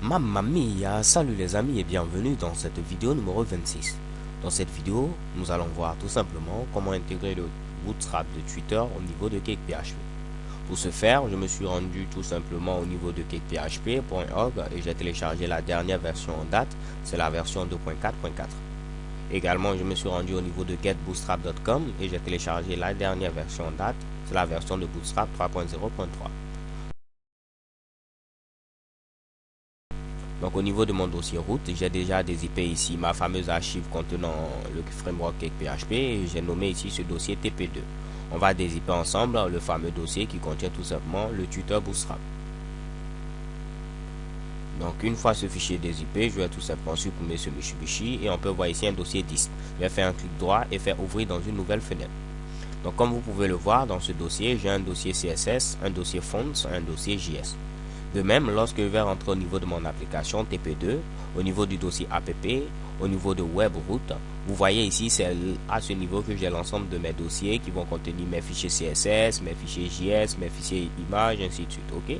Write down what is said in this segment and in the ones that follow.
Mamma mia, salut les amis et bienvenue dans cette vidéo numéro 26. Dans cette vidéo, nous allons voir tout simplement comment intégrer le Bootstrap de Twitter au niveau de CakePHP. Pour ce faire, je me suis rendu tout simplement au niveau de cakephp.org et j'ai téléchargé la dernière version en date, c'est la version 2.4.4. Également, je me suis rendu au niveau de getbootstrap.com et j'ai téléchargé la dernière version en date, c'est la version de Bootstrap 3.0.3. Donc au niveau de mon dossier route, j'ai déjà dézippé ici ma fameuse archive contenant le framework CakePHP et j'ai nommé ici ce dossier TP2. On va dézipper ensemble le fameux dossier qui contient tout simplement le tuteur Bootstrap. Donc une fois ce fichier dézippé, je vais tout simplement supprimer ce Mitsubishi et on peut voir ici un dossier disque. Je vais faire un clic droit et faire ouvrir dans une nouvelle fenêtre. Donc comme vous pouvez le voir dans ce dossier, j'ai un dossier CSS, un dossier Fonts, un dossier JS. De même, lorsque je vais rentrer au niveau de mon application TP2, au niveau du dossier app, au niveau de webroute, vous voyez ici, c'est à ce niveau que j'ai l'ensemble de mes dossiers qui vont contenir mes fichiers CSS, mes fichiers JS, mes fichiers images, ainsi de suite. Ok?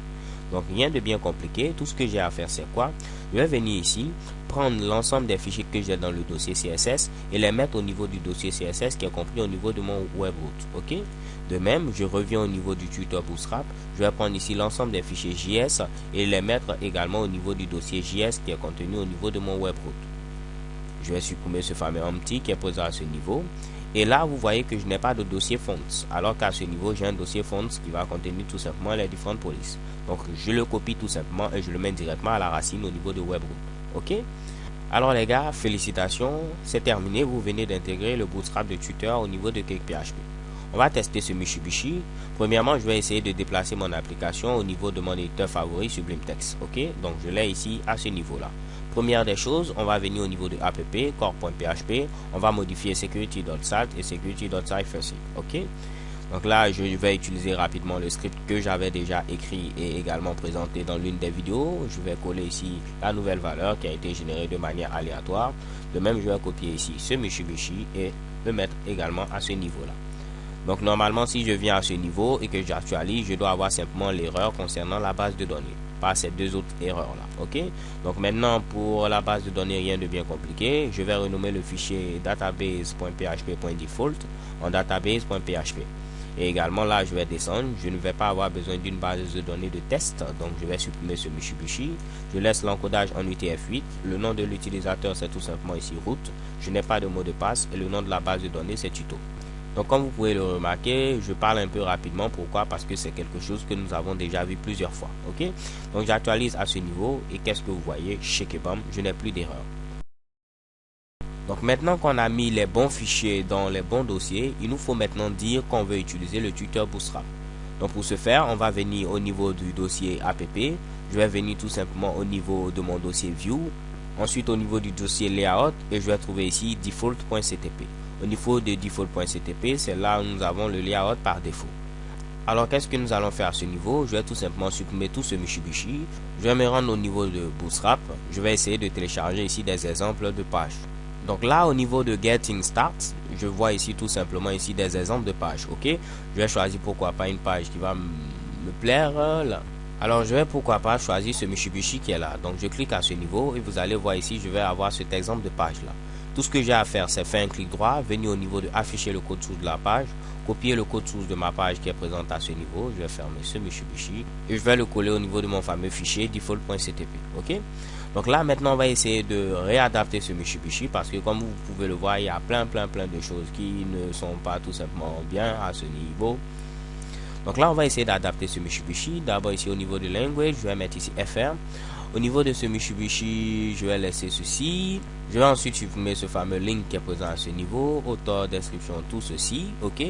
Donc rien de bien compliqué. Tout ce que j'ai à faire, c'est quoi? Je vais venir ici, prendre l'ensemble des fichiers que j'ai dans le dossier CSS et les mettre au niveau du dossier CSS qui est compris au niveau de mon webroute. Ok? De même, je reviens au niveau du tuteur Bootstrap. Je vais prendre ici l'ensemble des fichiers JS et les mettre également au niveau du dossier JS qui est contenu au niveau de mon webroute. Je vais supprimer ce fameux empty qui est présent à ce niveau. Et là, vous voyez que je n'ai pas de dossier fonts, alors qu'à ce niveau, j'ai un dossier fonts qui va contenir tout simplement les différentes polices. Donc, je le copie tout simplement et je le mets directement à la racine au niveau de webroute. Ok? Alors les gars, félicitations, c'est terminé. Vous venez d'intégrer le Bootstrap de tuteur au niveau de CakePHP. On va tester ce Mitsubishi. Premièrement, je vais essayer de déplacer mon application au niveau de mon éditeur favori Sublime Text. Ok? Donc, je l'ai ici à ce niveau-là. Première des choses, on va venir au niveau de app, core.php. On va modifier security.salt et security.cypherc. Ok? Donc là, je vais utiliser rapidement le script que j'avais déjà écrit et également présenté dans l'une des vidéos. Je vais coller ici la nouvelle valeur qui a été générée de manière aléatoire. De même, je vais copier ici ce Mitsubishi et le mettre également à ce niveau-là. Donc normalement, si je viens à ce niveau et que j'actualise, je dois avoir simplement l'erreur concernant la base de données, pas ces deux autres erreurs là. Ok? Donc maintenant, pour la base de données, rien de bien compliqué. Je vais renommer le fichier database.php.default en database.php. Et également là, je vais descendre. Je ne vais pas avoir besoin d'une base de données de test, donc je vais supprimer ce Mitsubishi. Je laisse l'encodage en UTF-8. Le nom de l'utilisateur, c'est tout simplement ici root. Je n'ai pas de mot de passe et le nom de la base de données, c'est tuto. Donc comme vous pouvez le remarquer, je parle un peu rapidement. Pourquoi? Parce que c'est quelque chose que nous avons déjà vu plusieurs fois. Ok? Donc j'actualise à ce niveau et qu'est-ce que vous voyez? Shake-bam, je n'ai plus d'erreur. Donc maintenant qu'on a mis les bons fichiers dans les bons dossiers, il nous faut maintenant dire qu'on veut utiliser le tuteur Bootstrap. Donc pour ce faire, on va venir au niveau du dossier app. Je vais venir tout simplement au niveau de mon dossier view. Ensuite au niveau du dossier layout et je vais trouver ici default.ctp. Au niveau de default.ctp, c'est là où nous avons le layout par défaut. Alors qu'est-ce que nous allons faire à ce niveau? Je vais tout simplement supprimer tout ce Mitsubishi. Je vais me rendre au niveau de Bootstrap. Je vais essayer de télécharger ici des exemples de pages. Donc là au niveau de Getting Start, je vois ici tout simplement ici des exemples de pages. Ok, je vais choisir pourquoi pas une page qui va me plaire là. Alors je vais pourquoi pas choisir ce Mitsubishi qui est là. Donc je clique à ce niveau et vous allez voir ici je vais avoir cet exemple de page là. Tout ce que j'ai à faire, c'est faire un clic droit, venir au niveau de afficher le code source de la page, copier le code source de ma page qui est présente à ce niveau. Je vais fermer ce Mitsubishi et je vais le coller au niveau de mon fameux fichier default.ctp. Ok? Donc là, maintenant, on va essayer de réadapter ce Mitsubishi parce que comme vous pouvez le voir, il y a plein de choses qui ne sont pas tout simplement bien à ce niveau. Donc là, on va essayer d'adapter ce Mitsubishi. D'abord, ici au niveau de language, je vais mettre ici FR. Au niveau de ce Mitsubishi, je vais laisser ceci. Je vais ensuite supprimer ce fameux link qui est présent à ce niveau. Auteur, description, tout ceci. Ok.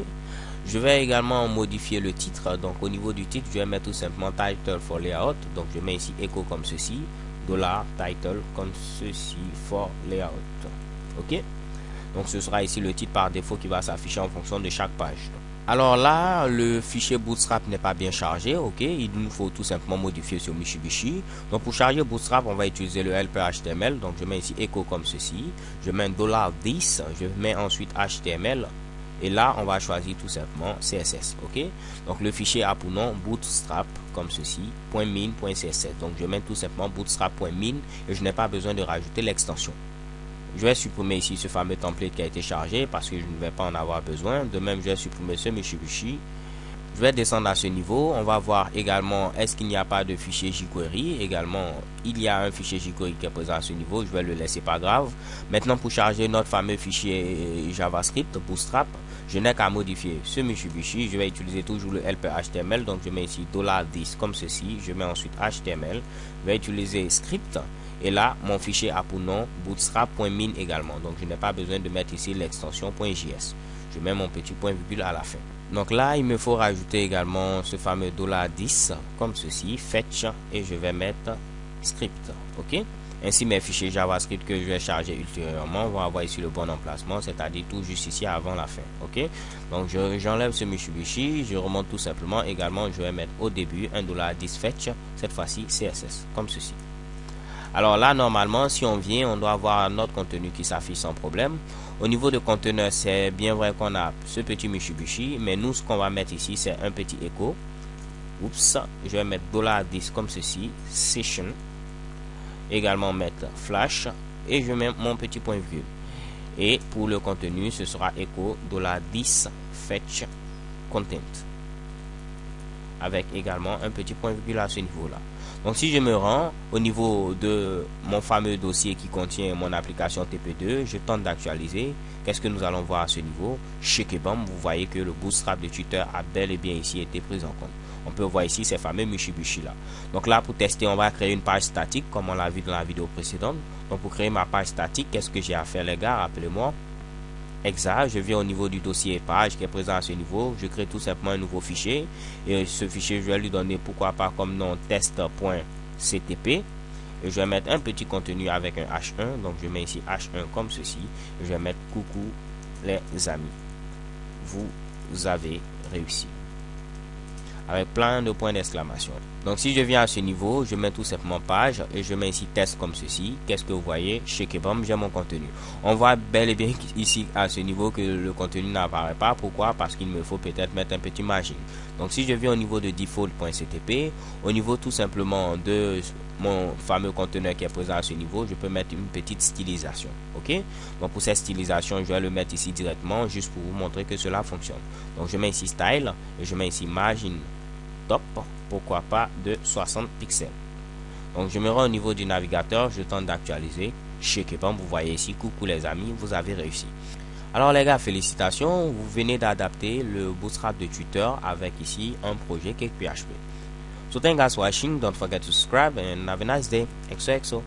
Je vais également modifier le titre. Donc au niveau du titre, je vais mettre tout simplement title for layout. Donc je mets ici echo comme ceci. $title comme ceci for layout. Ok. Donc ce sera ici le titre par défaut qui va s'afficher en fonction de chaque page. Alors là, le fichier Bootstrap n'est pas bien chargé, ok. Il nous faut tout simplement modifier sur Mitsubishi. Donc pour charger Bootstrap, on va utiliser le helper HTML. Donc je mets ici echo comme ceci. Je mets $10. Je mets ensuite HTML. Et là, on va choisir tout simplement CSS. Ok. Donc le fichier a pour nom bootstrap comme ceci, .min.css. Donc je mets tout simplement bootstrap.min et je n'ai pas besoin de rajouter l'extension. Je vais supprimer ici ce fameux template qui a été chargé parce que je ne vais pas en avoir besoin. De même, je vais supprimer ce Mitsubishi. Je vais descendre à ce niveau. On va voir également est-ce qu'il n'y a pas de fichier jQuery. Également, il y a un fichier jQuery qui est présent à ce niveau. Je vais le laisser, pas grave. Maintenant, pour charger notre fameux fichier JavaScript Bootstrap, je n'ai qu'à modifier ce Mitsubishi. Je vais utiliser toujours le helper HTML. Donc, je mets ici $10 comme ceci. Je mets ensuite HTML. Je vais utiliser script. Et là, mon fichier a pour nom bootstrap.min également. Donc, je n'ai pas besoin de mettre ici l'extension .js. Je mets mon petit point virgule à la fin. Donc là, il me faut rajouter également ce fameux $10 comme ceci, fetch, et je vais mettre script. Ok. Ainsi, mes fichiers JavaScript que je vais charger ultérieurement vont avoir ici le bon emplacement, c'est-à-dire tout juste ici avant la fin. Ok. Donc j'enlève ce Mitsubishi, je remonte tout simplement. Également, je vais mettre au début un $10 fetch, cette fois-ci CSS, comme ceci. Alors là, normalement, si on vient, on doit avoir notre contenu qui s'affiche sans problème. Au niveau de conteneur, c'est bien vrai qu'on a ce petit Mitsubishi, mais nous, ce qu'on va mettre ici, c'est un petit écho. Oups, je vais mettre $10 comme ceci, session. Également mettre flash, et je mets mon petit point virgule. Et pour le contenu, ce sera écho $10 fetch content. Avec également un petit point virgule à ce niveau-là. Donc si je me rends au niveau de mon fameux dossier qui contient mon application TP2, je tente d'actualiser. Qu'est-ce que nous allons voir à ce niveau? Chez bam, vous voyez que le bootstrap de Twitter a bel et bien ici été pris en compte. On peut voir ici ces fameux Mitsubishi là. Donc là, pour tester, on va créer une page statique comme on l'a vu dans la vidéo précédente. Donc pour créer ma page statique, qu'est-ce que j'ai à faire les gars? Rappelez-moi. Exact, je viens au niveau du dossier page qui est présent à ce niveau, je crée tout simplement un nouveau fichier et ce fichier je vais lui donner pourquoi pas comme nom test.ctp et je vais mettre un petit contenu avec un H1, donc je mets ici H1 comme ceci, je vais mettre coucou les amis, vous avez réussi avec plein de points d'exclamation. Donc si je viens à ce niveau, je mets tout simplement page et je mets ici test comme ceci. Qu'est-ce que vous voyez? Chez Kebam, j'ai mon contenu. On voit bel et bien ici à ce niveau que le contenu n'apparaît pas. Pourquoi? Parce qu'il me faut peut-être mettre un petit margin. Donc si je viens au niveau de default.ctp, au niveau tout simplement de mon fameux conteneur qui est présent à ce niveau, je peux mettre une petite stylisation. Ok? Donc pour cette stylisation, je vais le mettre ici directement juste pour vous montrer que cela fonctionne. Donc je mets ici style et je mets ici margin top, pourquoi pas de 60 pixels. Donc je me rends au niveau du navigateur, je tente d'actualiser. Chez Kebam, vous voyez ici, coucou les amis, vous avez réussi. Alors les gars, félicitations, vous venez d'adapter le bootstrap de Twitter avec ici un projet CakePHP. So thank you guys for watching, don't forget to subscribe and have a nice day. XOXO.